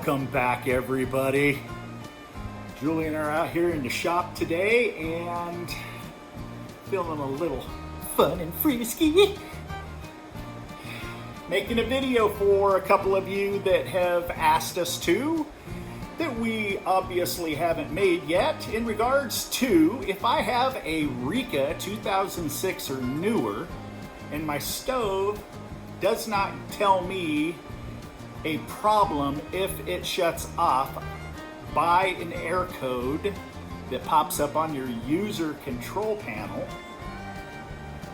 Welcome back, everybody. Julie and I are out here in the shop today and feeling a little fun and frisky. Making a video for a couple of you that have asked us to, that we obviously haven't made yet, in regards to if I have a RIKA 2006 or newer and my stove does not tell me a problem if it shuts off by an error code that pops up on your user control panel.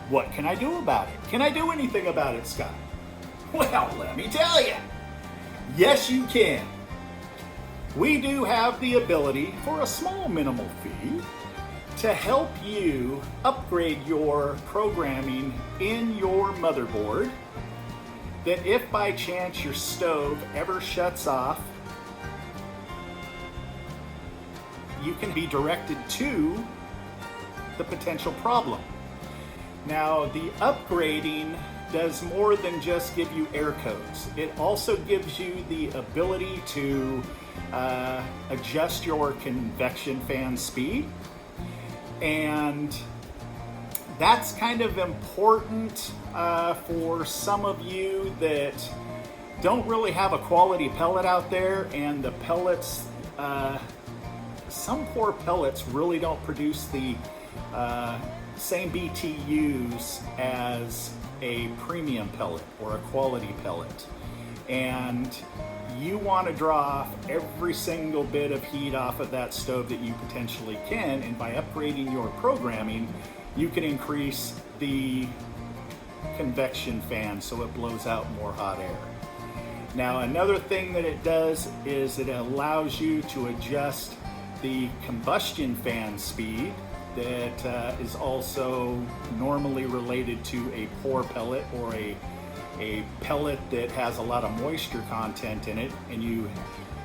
What can I do about it? Can I do anything about it, Scott? Well, let me tell you. Yes, you can. We do have the ability for a small minimal fee to help you upgrade your programming in your motherboard, that if by chance your stove ever shuts off, you can be directed to the potential problem. Now, the upgrading does more than just give you error codes. It also gives you the ability to adjust your convection fan speed, and that's kind of important for some of you that don't really have a quality pellet out there, and the pellets, some poor pellets really don't produce the same BTUs as a premium pellet or a quality pellet. And you want to draw off every single bit of heat off of that stove that you potentially can, and by upgrading your programming, you can increase the convection fan so it blows out more hot air. Now, another thing that it does is it allows you to adjust the combustion fan speed that is also normally related to a poor pellet or a pellet that has a lot of moisture content in it, and you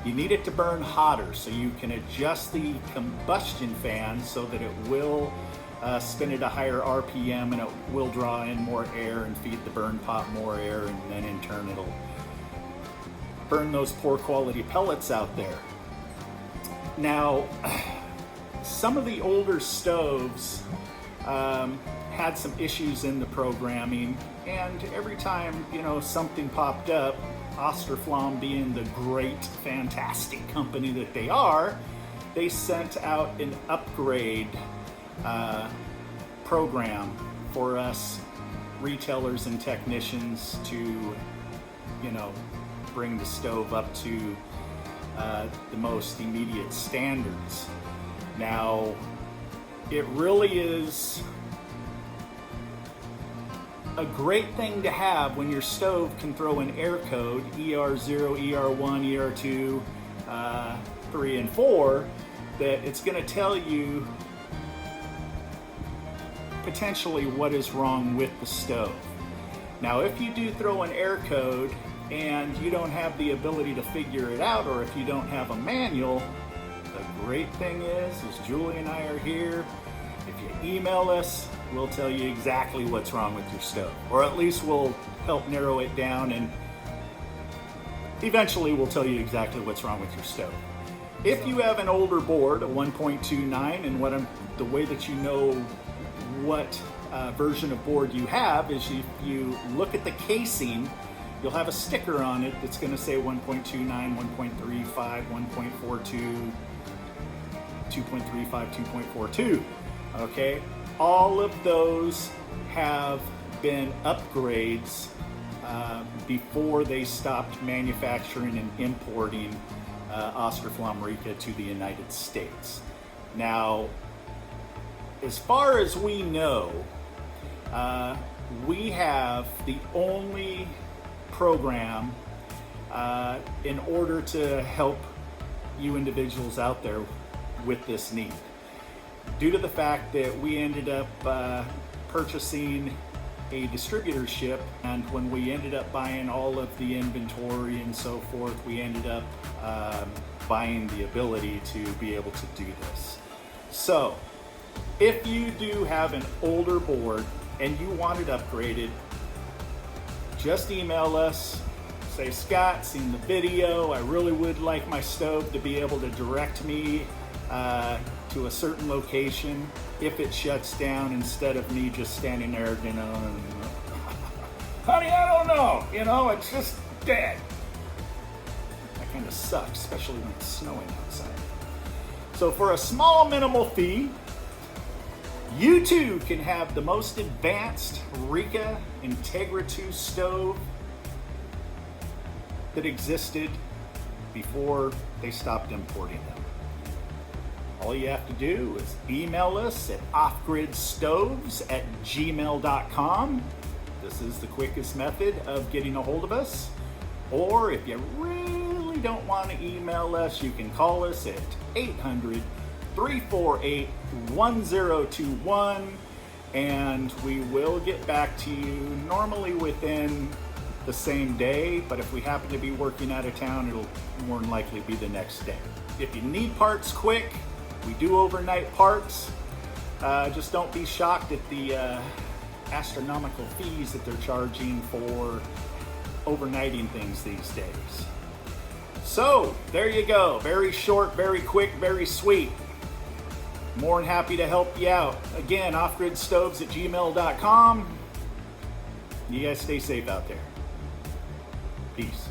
need it to burn hotter, so you can adjust the combustion fan so that it will spin at a higher RPM, and it will draw in more air and feed the burn pot more air, and then in turn it'll burn those poor quality pellets out there. Now, some of the older stoves had some issues in the programming, and every time something popped up, Austroflamm, being the great, fantastic company that they are, they sent out an upgrade program for us retailers and technicians to bring the stove up to the most immediate standards. Now, it really is a great thing to have when your stove can throw an error code, ER0, ER1, ER2, 3, and 4, that it's going to tell you potentially what is wrong with the stove. Now, if you do throw an error code and you don't have the ability to figure it out, or if you don't have a manual, the great thing is Julie and I are here. If you email us, we'll tell you exactly what's wrong with your stove, or at least we'll help narrow it down, and eventually we'll tell you exactly what's wrong with your stove. If you have an older board, a 1.29, and the way that you know what version of board you have is if you look at the casing, you'll have a sticker on it that's going to say 1.29, 1.35, 1.42, 2.35, 2.42. Okay, all of those have been upgrades before they stopped manufacturing and importing Austroflamm RIKA to the United States. Now, as far as we know, we have the only program in order to help you individuals out there with this need. Due to the fact that we ended up purchasing a distributorship, and when we ended up buying all of the inventory and so forth, we ended up buying the ability to be able to do this. So, if you do have an older board and you want it upgraded, just email us, say, Scott, seen the video. I really would like my stove to be able to direct me to a certain location if it shuts down, instead of me just standing there, you know, and, honey, I don't know, you know, it's just dead. That kind of sucks, especially when it's snowing outside. So for a small minimal fee, you too can have the most advanced RIKA Integra 2 stove that existed before they stopped importing them. All you have to do is email us at offgridstoves@gmail.com. This is the quickest method of getting a hold of us. Or if you really don't want to email us, you can call us at 800-348-1021, and we will get back to you normally within the same day, but if we happen to be working out of town, it'll more than likely be the next day. If you need parts quick, we do overnight parts. Just don't be shocked at the astronomical fees that they're charging for overnighting things these days. So there you go. Very short, very quick, very sweet. More than happy to help you out. Again, offgridstoves@gmail.com. You guys stay safe out there. Peace.